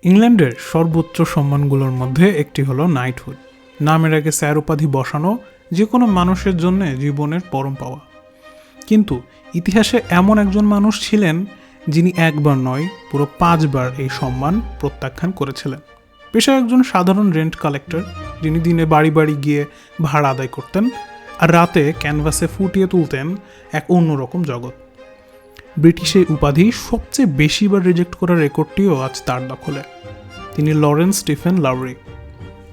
ইংল্যান্ডের সর্বোচ্চ সম্মানগুলোর মধ্যে একটি হলো নাইটহুড। নামের আগে স্যার উপাধি বসানো যে কোনো মানুষের জন্য জীবনের পরম পাওয়া। কিন্তু ইতিহাসে এমন একজন মানুষ ছিলেন যিনি একবার নয় পুরো 5 বার এই সম্মান প্রত্যাখ্যান করেছিলেন। পেশায় একজন সাধারণ রেন্ট কালেক্টর, যিনি দিনে বাড়ি বাড়ি গিয়ে ভাড়া আদায় করতেন আর রাতে ক্যানভাসে ফুটিয়ে তুলতেন এক অন্যরকম জগৎ। ব্রিটিশ এই উপাধি সবচেয়ে বেশিবার রিজেক্ট করার রেকর্ডটিও আজ তার দখলে। তিনি লরেন্স স্টিফেন লাউরি।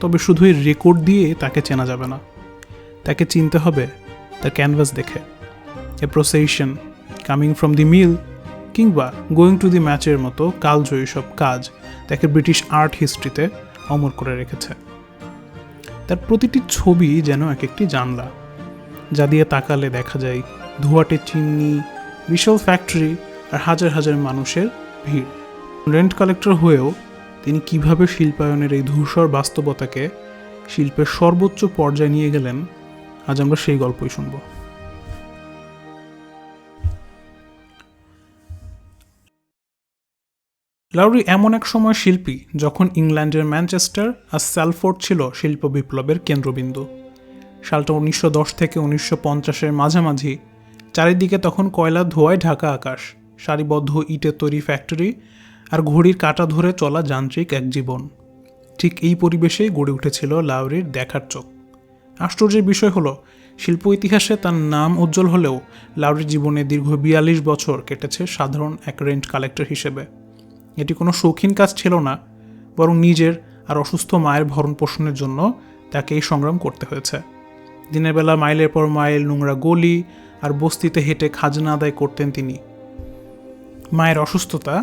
তবে শুধু এই রেকর্ড দিয়ে তাকে চেনা যাবে না, তাকে চিনতে হবে তার ক্যানভাস দেখে। এ প্রসেশন, কামিং ফ্রম দি মিল কিংবা গোয়িং টু দি ম্যাচের মতো কালজয়ী সব কাজ তাকে ব্রিটিশ আর্ট হিস্ট্রিতে অমর করে রেখেছে। তার প্রতিটি ছবি যেন এক একটি জানলা, যা দিয়ে তাকালে দেখা যায় ধোঁয়াটে চিমনি, বিশাল ফ্যাক্টরি আর হাজার হাজার মানুষের ভিড়। রেন্ট কালেক্টর হয়েও তিনি কিভাবে শিল্পায়নের এই ধূসর বাস্তবতাকে শিল্পের সর্বোচ্চ পর্যায়ে নিয়ে গেলেন, আজ আমরা সেই গল্পই শুনব। লাউরি এমন এক সময় শিল্পী যখন ইংল্যান্ডের ম্যানচেস্টার আর স্যালফোর্ড ছিল শিল্প বিপ্লবের কেন্দ্রবিন্দু। সালটা 1910 থেকে 1950-এর মাঝামাঝি। চারিদিকে তখন কয়লার ধোঁয়ায় ঢাকা আকাশ, সারিবদ্ধ ইটের তৈরি ফ্যাক্টরি আর ঘড়ির কাঁটা ধরে চলা যান্ত্রিক এক জীবন। ঠিক এই পরিবেশেই গড়ে উঠেছিল লাউরির দেখার চোখ। আশ্চর্যের বিষয় হলো, শিল্প ইতিহাসে তার নাম উজ্জ্বল হলেও লাউরির জীবনে দীর্ঘ 42 বছর কেটেছে সাধারণ এক রেন্ট কালেক্টর হিসেবে। এটি কোনো শৌখিন কাজ ছিল না, বরং নিজের আর অসুস্থ মায়ের ভরণ পোষণের জন্য তাকে এই সংগ্রাম করতে হয়েছে। দিনের বেলা মাইলের পর মাইল নোংরা গলি আর বস্তিতে হেঁটে খাজনা আদায় করতেন তিনি। মায়ের অসুস্থতা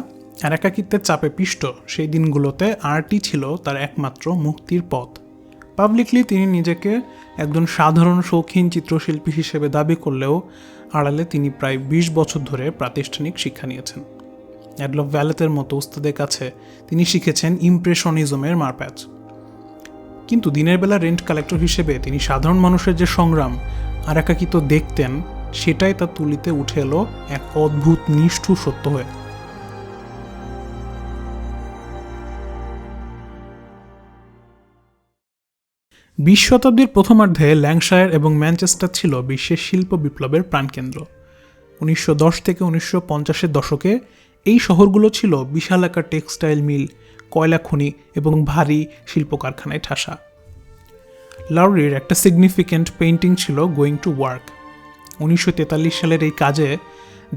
আর একাকিত্বের চাপে পিষ্ট সেই দিনগুলোতে আর্টই ছিল তার একমাত্র মুক্তির পথ। পাবলিকলি তিনি নিজেকে একজন সাধারণ শৌখিন চিত্রশিল্পী হিসেবে দাবি করলেও আড়ালে তিনি প্রায় 20 বছর ধরে প্রাতিষ্ঠানিক শিক্ষা নিয়েছেন। অ্যাডলফ ভ্যালেতের মতো উস্তাদের কাছে তিনি শিখেছেন ইমপ্রেশনিজমের মারপ্যাচ। কিন্তু দিনের বেলা রেন্ট কালেক্টর হিসেবে তিনি সাধারণ মানুষের যে সংগ্রাম আর একাকিত্ব দেখতেন, সেটাই তার তুলিতে উঠে এলো এক অদ্ভুত নিষ্ঠুর সত্য হয়ে। বিশ শতাব্দীর প্রথমার্ধে ল্যাঙ্কশায়ার এবং ম্যানচেস্টার ছিল বিশ্বের শিল্প বিপ্লবের প্রাণকেন্দ্র। 1910 থেকে 1950-এর দশকে এই শহরগুলো ছিল বিশালাকার টেক্সটাইল মিল, কয়লা খনি এবং ভারী শিল্প কারখানায় ঠাসা। লাউরির একটা সিগনিফিক্যান্ট পেইন্টিং ছিল গোয়িং টু ওয়ার্ক। 1943 সালের এই কাজে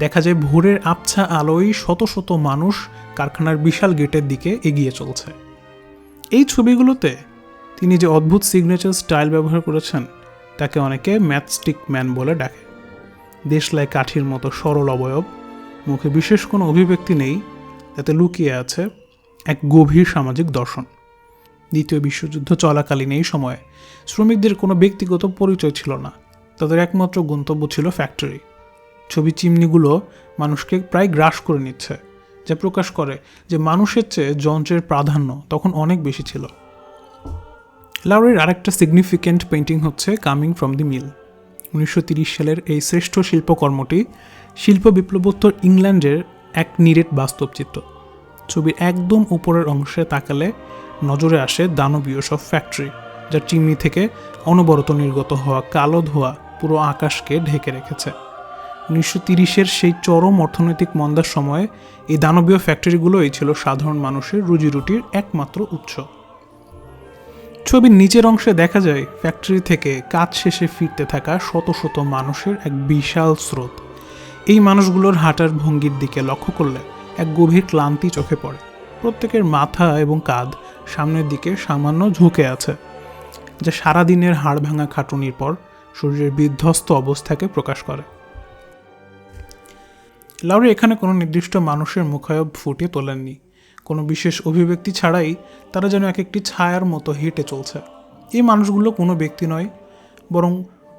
দেখা যায় ভোরের আবছা আলোয় শত শত মানুষ কারখানার বিশাল গেটের দিকে এগিয়ে চলছে। এই ছবিগুলোতে তিনি যে অদ্ভুত সিগনেচার স্টাইল ব্যবহার করেছেন, তাকে অনেকে ম্যাথস্টিক ম্যান বলে ডাকে। দেশলাই কাঠির মতো সরল অবয়ব, মুখে বিশেষ কোনো অভিব্যক্তি নেই, তাতে লুকিয়ে আছে এক গভীর সামাজিক দর্শন। দ্বিতীয় বিশ্বযুদ্ধ চলাকালীন এই সময়ে শ্রমিকদের কোনো ব্যক্তিগত পরিচয় ছিল না, তাদের একমাত্র গন্তব্য ছিল ফ্যাক্টরি। ছবি চিমনিগুলো মানুষকে প্রায় গ্রাস করে নিচ্ছে, যা প্রকাশ করে যে মানুষের চেয়ে যন্ত্রের প্রাধান্য তখন অনেক বেশি ছিল। লাউরির আরেকটা সিগনিফিক্যান্ট পেইন্টিং হচ্ছে কামিং ফ্রম দি মিল। 1930 সালের এই শ্রেষ্ঠ শিল্পকর্মটি শিল্প বিপ্লবোত্তর ইংল্যান্ডের এক নিরেট বাস্তব চিত্র। ছবির একদম উপরের অংশে তাকালে নজরে আসে দানবীয় সব ফ্যাক্টরি, যার চিমনি থেকে অনবরত নির্গত হওয়া কালো ধোঁয়া পুরো আকাশকে ঢেকে রেখেছে। 1930-এর সেই চরম অর্থনৈতিক মন্দার সময়ে এই দানবীয় ফ্যাক্টরিগুলোই ছিল সাধারণ মানুষের রুজিরুটির একমাত্র উৎস। ছবির নিচের অংশে দেখা যায় ফ্যাক্টরি থেকে কাজ শেষে ফিরতে থাকা শত শত মানুষের এক বিশাল স্রোত। এই মানুষগুলোর হাঁটার ভঙ্গির দিকে লক্ষ্য করলে এক গভীর ক্লান্তি চোখে পড়ে। প্রত্যেকের মাথা এবং কাঁধ সামনের দিকে সামান্য ঝুঁকে আছে, যা সারাদিনের হাড় ভাঙা খাটুনির পর শরীরের বিধ্বস্ত অবস্থাকে প্রকাশ করে। লাউরি এখানে কোনো নির্দিষ্ট মানুষের মুখায়ব ফুটিয়ে তোলেননি। কোনো বিশেষ অভিব্যক্তি ছাড়াই তারা যেন এক একটি ছায়ার মতো হেঁটে চলছে। এই মানুষগুলো কোনো ব্যক্তি নয়, বরং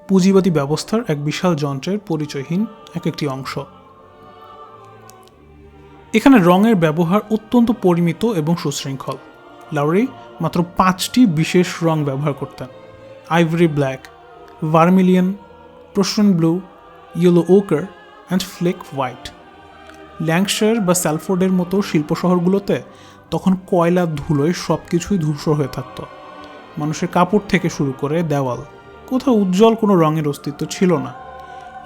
পুঁজিবাদী ব্যবস্থার এক বিশাল যন্ত্রের পরিচয়হীন এক একটি অংশ। এখানে রঙের ব্যবহার অত্যন্ত পরিমিত এবং সুশৃঙ্খল। লাউরি মাত্র 5টি বিশেষ রং ব্যবহার করতেন: ivory black, vermilion, Prussian blue, yellow ochre and flake white. Lancashire বা স্যালফোর্ডের মতো শিল্প শহরগুলোতে তখন কয়লার ধুলোয় সব কিছুই ধূসর হয়ে থাকত। মানুষের কাপড় থেকে শুরু করে দেওয়াল, কোথাও উজ্জ্বল কোনো রঙের অস্তিত্ব ছিল না।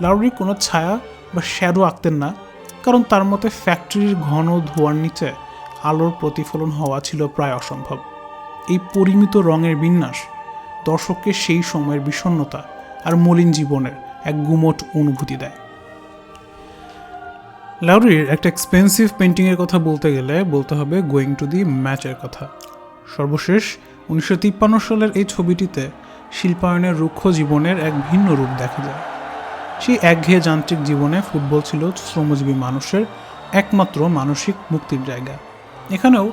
লাউরি কোনো ছায়া বা শ্যাডো আঁকতেন না, কারণ তার মতে ফ্যাক্টরির ঘন ধোঁয়ার নিচে আলোর প্রতিফলন হওয়া ছিল প্রায় অসম্ভব। এই পরিমিত রঙের বিন্যাস দর্শককে সেই সময়ের বিষণ্ণতা আর মলিন জীবনের এক গুমোট অনুভূতি দেয়। লাউরির একটা এক্সপেন্সিভ পেন্টিংয়ের কথা বলতে গেলে বলতে হবে গোয়িং টু দি ম্যাচের কথা। সর্বশেষ 1953 সালের এই ছবিটিতে শিল্পায়নের রুক্ষ জীবনের এক ভিন্ন রূপ দেখা যায়। সেই একঘেয়ে যান্ত্রিক জীবনে ফুটবল ছিল শ্রমজীবী মানুষের একমাত্র মানসিক মুক্তির জায়গা। এখানেও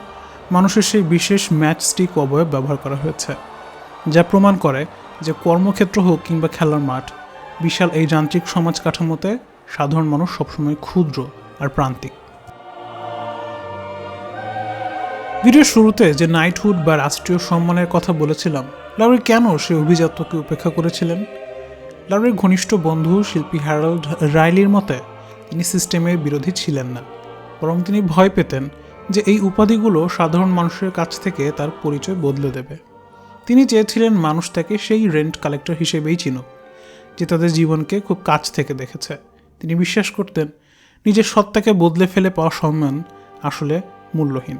মানুষের সেই বিশেষ ম্যাচ স্টিক অবয়ব ব্যবহার করা হয়েছে, যা প্রমাণ করে যে কর্মক্ষেত্র হোক কিংবা খেলার মাঠ, বিশাল এই যান্ত্রিক সমাজ কাঠামোতে সাধারণ মানুষ সবসময় ক্ষুদ্র আর প্রান্তিক। ভিডিওর শুরুতে যে নাইটহুড বা রাষ্ট্রীয় সম্মানের কথা বলেছিলাম, লাউরি কেন সেই অভিজাত্যকে উপেক্ষা করেছিলেন? লাউরির ঘনিষ্ঠ বন্ধু শিল্পী হ্যারল্ড রাইলির মতে তিনি সিস্টেমের বিরোধী ছিলেন না, বরং তিনি ভয় পেতেন যে এই উপাধিগুলো সাধারণ মানুষের কাছ থেকে তার পরিচয় বদলে দেবে। তিনি চেয়েছিলেন মানুষ তাকে সেই রেন্ট কালেক্টর হিসেবেই চিনুক, যে তাদের জীবনকে খুব কাছ থেকে দেখেছে। তিনি বিশ্বাস করতেন নিজের সত্তাকে বদলে ফেলে পাওয়া সম্মান আসলে মূল্যহীন।